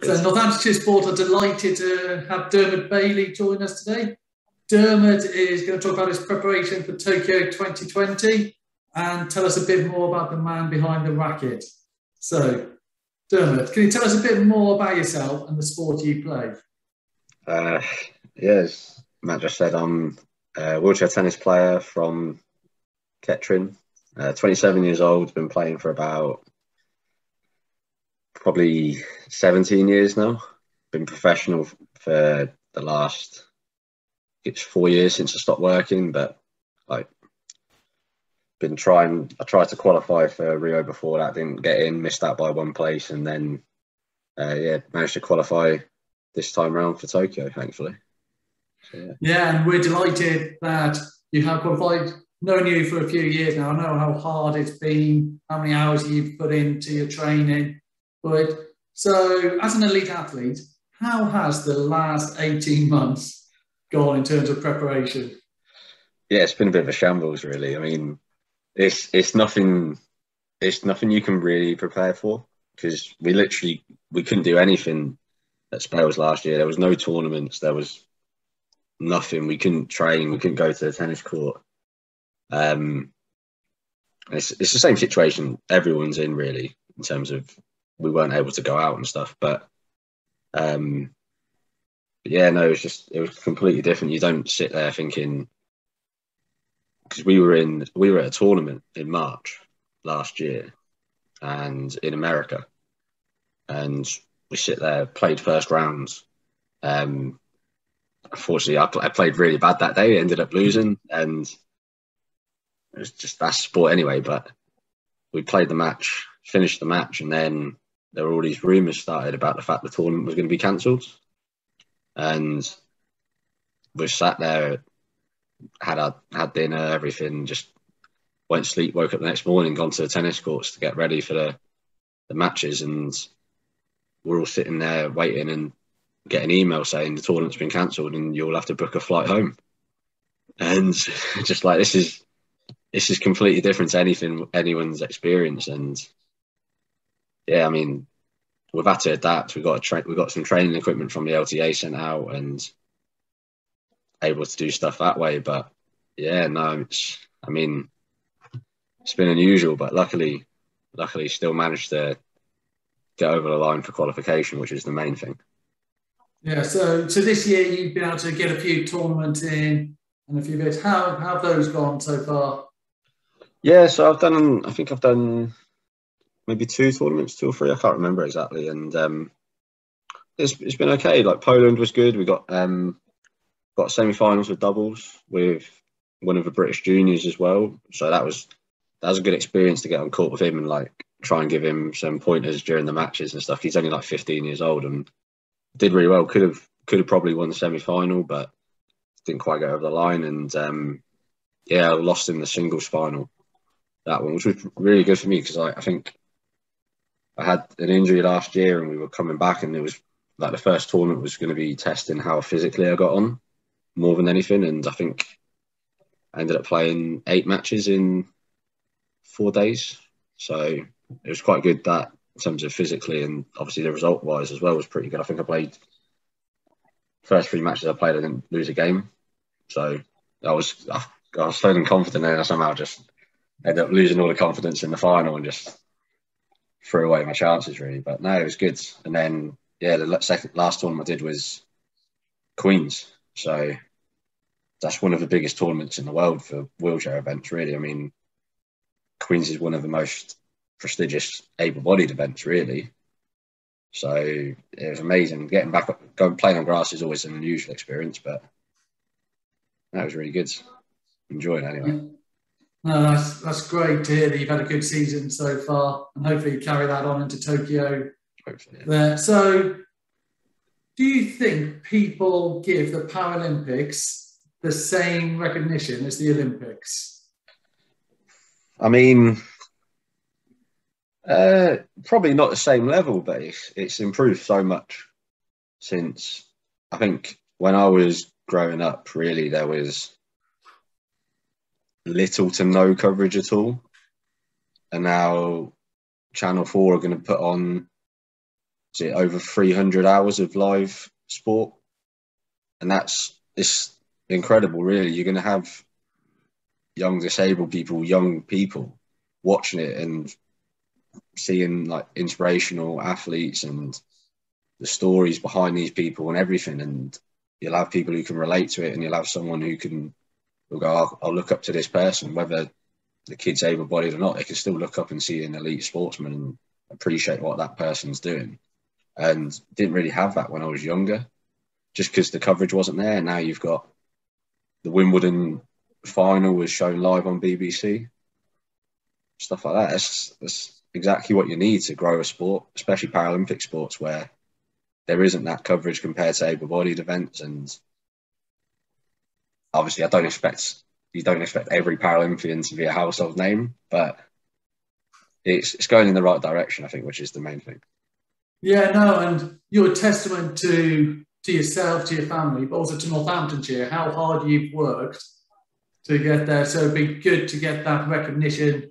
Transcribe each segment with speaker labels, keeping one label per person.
Speaker 1: So Northamptonshire Sport are delighted to have Dermot Bailey join us today. Dermot is going to talk about his preparation for Tokyo 2020 and tell us a bit more about the man behind the racket. So, Dermot, can you tell us a bit more about yourself and the sport you play?
Speaker 2: Yes, Matt just said, I'm a wheelchair tennis player from Kettering, 27 years old, been playing for about probably 17 years now. Been professional for the last, it's 4 years since I stopped working, but like I tried to qualify for Rio before that, didn't get in, missed out by one place, and then managed to qualify this time around for Tokyo, thankfully. So,
Speaker 1: yeah, and we're delighted that you have qualified. Known you for a few years now, I know how hard it's been, how many hours you've put into your training. But so, as an elite athlete, how has the last 18 months gone in terms of preparation?
Speaker 2: Yeah, it's been a bit of a shambles, really. I mean, it's nothing you can really prepare for, because we couldn't do anything at Spales last year. There was no tournaments, there was nothing. We couldn't train, we couldn't go to the tennis court. It's the same situation everyone's in, really, in terms of we weren't able to go out and stuff. But it was completely different. You don't sit there thinking, because we were at a tournament in March last year and in America, and we sit there, played first rounds. Unfortunately, I played really bad that day, ended up losing, and it was just, that's sport anyway. But we played the match, finished the match, and then there were all these rumours started about the fact the tournament was going to be cancelled. And we sat there, had dinner, everything, just went to sleep, woke up the next morning, gone to the tennis courts to get ready for the matches, and we're all sitting there waiting and get an email saying the tournament's been cancelled and you'll have to book a flight home. And just like, this is completely different to anything anyone's experienced. And yeah, I mean, we've had to adapt. We got some training equipment from the LTA sent out and able to do stuff that way. But yeah, no, it's been unusual, but luckily still managed to get over the line for qualification, which is the main thing.
Speaker 1: Yeah, so this year you've been able to get a few tournaments in and a few bits. How have those gone so far?
Speaker 2: Yeah, so I've done maybe 2 tournaments, 2 or 3, I can't remember exactly. And it's been okay. Like, Poland was good. We got semi-finals with doubles with one of the British juniors as well. So that was a good experience to get on court with him and like try and give him some pointers during the matches and stuff. He's only like 15 years old and did really well. Could have probably won the semi-final, but didn't quite get over the line. And I lost in the singles final, that one, which was really good for me, because I think I had an injury last year and we were coming back, and it was like the first tournament was going to be testing how physically I got on more than anything. And I think I ended up playing 8 matches in 4 days. So it was quite good, that in terms of physically, and obviously the result wise as well was pretty good. I think I played first 3 matches I played, I didn't lose a game. So I was feeling confident, and I somehow just ended up losing all the confidence in the final and just threw away my chances, really. But no, it was good. And then the last tournament I did was Queen's. So that's one of the biggest tournaments in the world for wheelchair events, really. I mean, Queen's is one of the most prestigious able-bodied events, really. So it was amazing. Getting back, playing on grass is always an unusual experience, but that was really good. Enjoying it anyway.
Speaker 1: No, that's great to hear that you've had a good season so far, and hopefully you carry that on into Tokyo.
Speaker 2: Hopefully, yeah.
Speaker 1: There. So, do you think people give the Paralympics the same recognition as the Olympics?
Speaker 2: I mean, probably not the same level, but it's improved so much since, I think, when I was growing up, really, there was little to no coverage at all. And now Channel 4 are going to put on over 300 hours of live sport, and it's incredible. Really, you're going to have young disabled people, young people watching it and seeing like inspirational athletes and the stories behind these people and everything. And you'll have people who can relate to it, and you'll have someone who will go, I'll look up to this person, whether the kid's able-bodied or not. They can still look up and see an elite sportsman and appreciate what that person's doing. And didn't really have that when I was younger, just because the coverage wasn't there. Now you've got the Wimbledon final was shown live on BBC, stuff like that. That's exactly what you need to grow a sport, especially Paralympic sports, where there isn't that coverage compared to able-bodied events. And obviously, you don't expect every Paralympian to be a household name, but it's going in the right direction, I think, which is the main thing.
Speaker 1: Yeah, no, and you're a testament to yourself, to your family, but also to Northamptonshire, how hard you've worked to get there. So it'd be good to get that recognition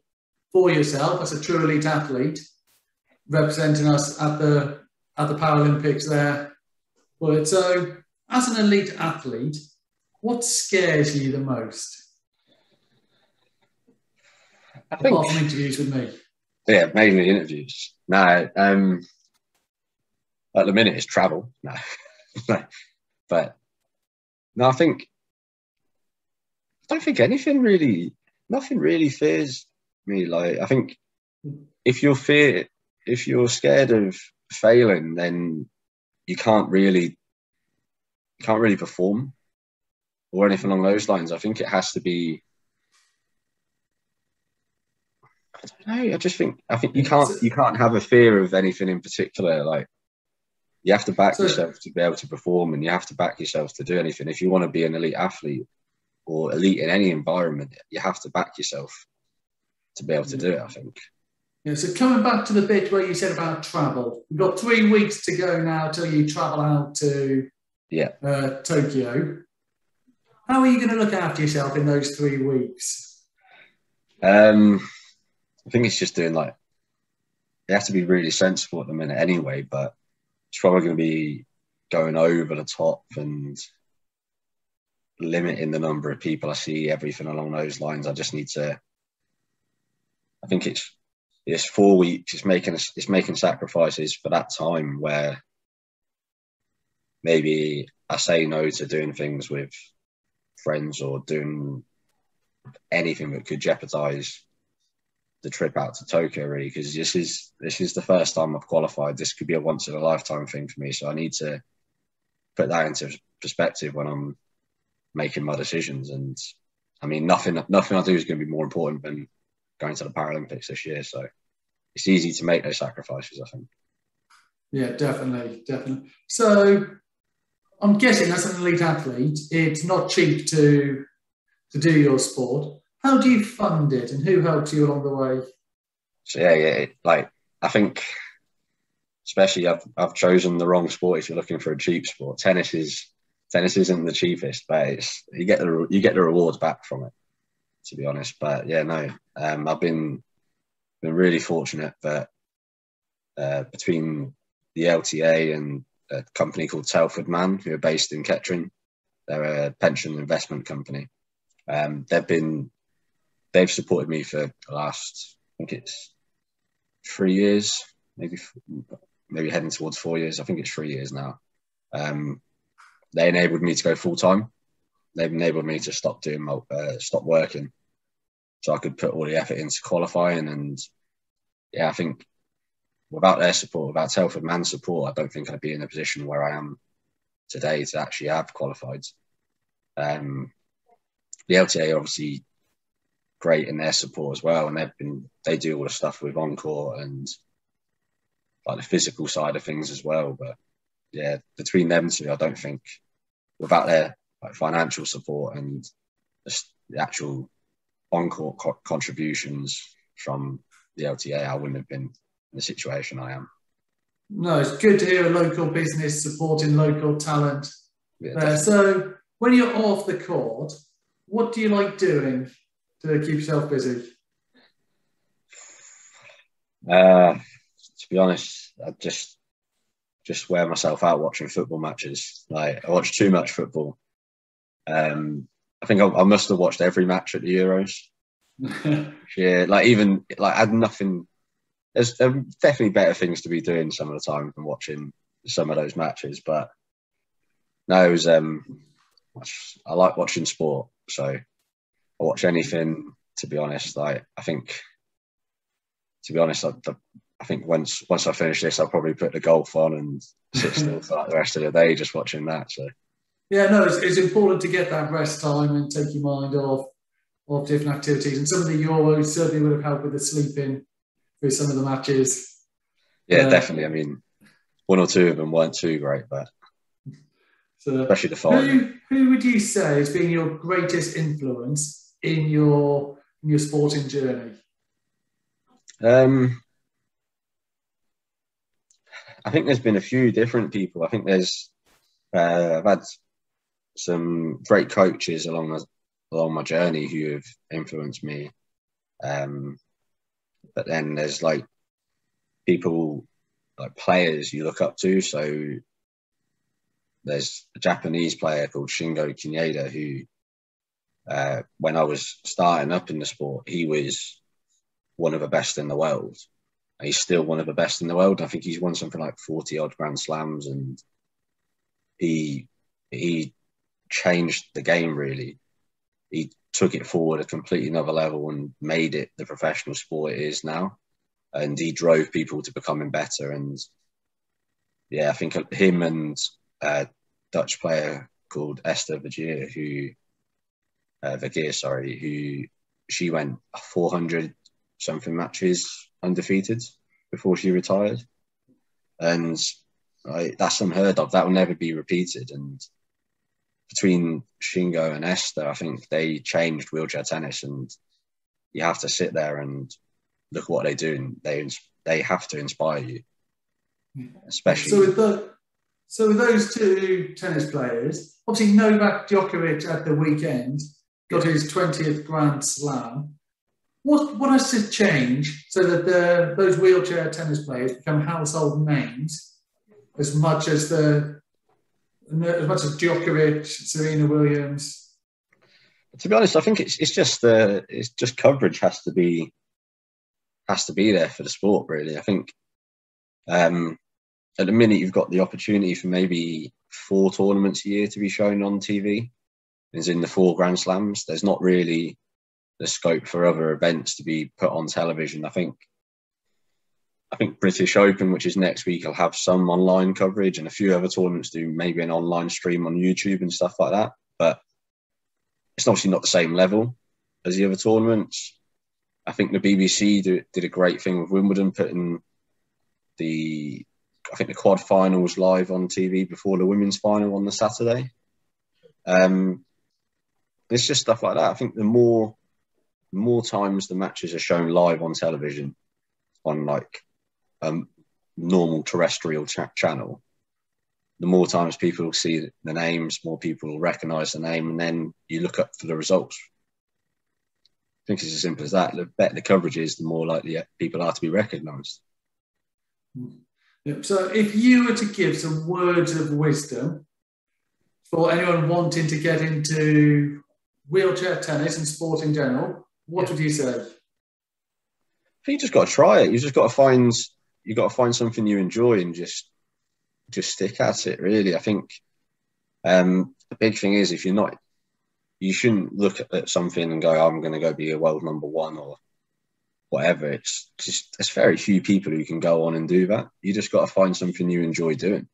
Speaker 1: for yourself as a true elite athlete, representing us at the Paralympics there. But so, as an elite athlete, what scares you the most? Apart from interviews with me.
Speaker 2: Yeah, mainly interviews. No, at the minute it's travel. No, but no, I don't think nothing really fears me. Like, I think if you're scared of failing, then you can't really perform or anything along those lines. I think it has to be. I don't know. I think you can't have a fear of anything in particular. Like, you have to back yourself to be able to perform, and you have to back yourself to do anything. If you want to be an elite athlete or elite in any environment, you have to back yourself to be able to do it, I think.
Speaker 1: Yeah, so coming back to the bit where you said about travel, we've got 3 weeks to go now till you travel out to Tokyo. How are you going to look after yourself in those 3 weeks?
Speaker 2: I think it's just doing you have to be really sensible at the minute anyway, but it's probably going to be going over the top and limiting the number of people I see, everything along those lines. I think it's 4 weeks. It's making sacrifices for that time where maybe I say no to doing things with friends or doing anything that could jeopardize the trip out to Tokyo, really, because this is the first time I've qualified. This could be a once in a lifetime thing for me, so I need to put that into perspective when I'm making my decisions. And I mean, nothing I do is going to be more important than going to the Paralympics this year, so it's easy to make those sacrifices, I think.
Speaker 1: Yeah, definitely. So I'm guessing as an elite athlete, it's not cheap to do your sport. How do you fund it, and who helps you along the way?
Speaker 2: So I think, especially I've chosen the wrong sport if you're looking for a cheap sport. Tennis isn't the cheapest, but you get the rewards back from it, to be honest. But yeah, no, I've been really fortunate that between the LTA and a company called Telford Mann, who are based in Kettering, they're a pension investment company. They've supported me for the last, I think it's 3 years, maybe heading towards 4 years. I think it's 3 years now. They enabled me to go full time. They've enabled me to stop working, so I could put all the effort into qualifying. And yeah, I think without their support, without Telford Mann's support, I don't think I'd be in a position where I am today to actually have qualified. The LTA are obviously great in their support as well, and they do all the stuff with Encore and like the physical side of things as well. But yeah, between them two, I don't think without their financial support and the actual Encore contributions from the LTA, I wouldn't have been in the situation I am.
Speaker 1: No, it's good to hear a local business supporting local talent.
Speaker 2: Yeah,
Speaker 1: so when you're off the court, what do you like doing to keep yourself busy?
Speaker 2: To be honest, just wear myself out watching football matches. Like I watch too much football. I think I must have watched every match at the Euros. Yeah, like even like I had nothing. There's definitely better things to be doing some of the time than watching some of those matches. But no, it was I like watching sport, so I watch anything. To be honest, like I think, to be honest, I think once I finish this, I'll probably put the golf on and sit still for like the rest of the day just watching that. So
Speaker 1: yeah, no, it's important to get that rest time and take your mind off different activities. And some of the Euros certainly would have helped with the sleeping through some of the matches.
Speaker 2: yeah, definitely. I mean, one or two of them weren't too great, but especially the final.
Speaker 1: Who would you say has been your greatest influence in your sporting journey?
Speaker 2: I think there's been a few different people. I think there's I've had some great coaches along my journey who have influenced me. But then there's like people, like players you look up to. So there's a Japanese player called Shingo Kunieda who, when I was starting up in the sport, he was one of the best in the world. He's still one of the best in the world. I think he's won something like 40 odd Grand Slams, and he changed the game really. He took it forward a completely another level and made it the professional sport it is now. And he drove people to becoming better. And yeah, I think him and a Dutch player called Esther Vergeer, who she went 400 something matches undefeated before she retired. And that's unheard of. That will never be repeated. And between Shingo and Esther, I think they changed wheelchair tennis, and you have to sit there and look what they do, and they have to inspire you, especially.
Speaker 1: So with those two tennis players, obviously Novak Djokovic at the weekend got his 20th Grand Slam. What has to change so that those wheelchair tennis players become household names as much as Djokovic, Serena Williams?
Speaker 2: To be honest, I think it's just coverage has to be there for the sport, really. I think at the minute you've got the opportunity for maybe 4 tournaments a year to be shown on TV. As in the 4 Grand Slams, there's not really the scope for other events to be put on television. I think British Open, which is next week, will have some online coverage, and a few other tournaments do maybe an online stream on YouTube and stuff like that. But it's obviously not the same level as the other tournaments. I think the BBC did a great thing with Wimbledon, putting the quad finals live on TV before the women's final on the Saturday. It's just stuff like that. I think the more times the matches are shown live on television on like normal terrestrial channel, the more times people will see the names, more people will recognise the name, and then you look up for the results. I think it's as simple as that. The better the coverage is, the more likely people are to be recognised.
Speaker 1: Yeah. So if you were to give some words of wisdom for anyone wanting to get into wheelchair tennis and sport in general, what would you say?
Speaker 2: I think you just got to try it. You just got to find something you enjoy and just stick at it. Really, I think the big thing is you shouldn't look at something and go, oh, I'm going to go be a world number 1 or whatever. It's just, there's very few people who can go on and do that. You just got to find something you enjoy doing.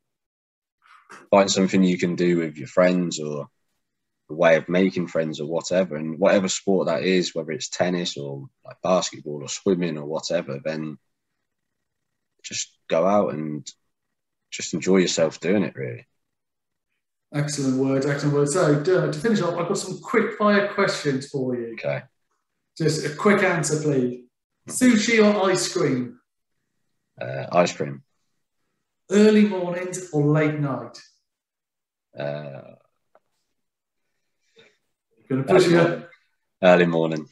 Speaker 2: Find something you can do with your friends, or a way of making friends, or whatever. And whatever sport that is, whether it's tennis or like basketball or swimming or whatever, then just go out and just enjoy yourself doing it, really.
Speaker 1: Excellent words. So, Dermot, to finish off, I've got some quick fire questions for you.
Speaker 2: Okay.
Speaker 1: Just a quick answer, please. Sushi or ice cream?
Speaker 2: Ice cream.
Speaker 1: Early mornings or late night? Gonna push you.
Speaker 2: Early morning.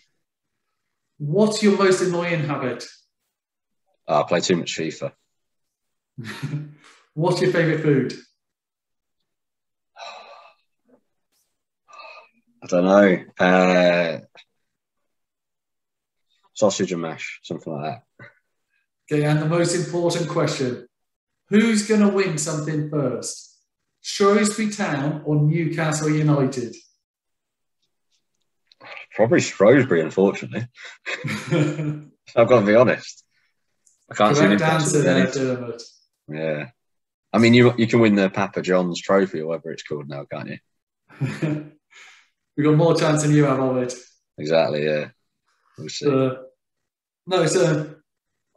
Speaker 1: What's your most annoying habit?
Speaker 2: I play too much FIFA.
Speaker 1: What's your favourite food?
Speaker 2: I don't know. Sausage and mash, something like that.
Speaker 1: Okay, and the most important question. Who's going to win something first? Shrewsbury Town or Newcastle United?
Speaker 2: Probably Shrewsbury, unfortunately. I've got to be honest. I can't see
Speaker 1: Correct
Speaker 2: Newcastle
Speaker 1: answer
Speaker 2: with
Speaker 1: there,
Speaker 2: any.
Speaker 1: Dermot.
Speaker 2: Yeah. I mean, you can win the Papa John's trophy or whatever it's called now, can't you?
Speaker 1: We've got more chance than you have of it.
Speaker 2: Exactly, yeah. We'll see.
Speaker 1: No, so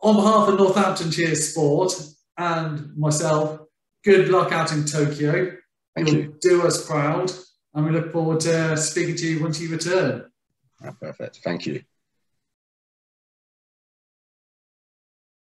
Speaker 1: on behalf of Northamptonshire Sport and myself, good luck out in Tokyo.
Speaker 2: Thank you.
Speaker 1: Do us proud, and we look forward to speaking to you once you return.
Speaker 2: Perfect. Thank you.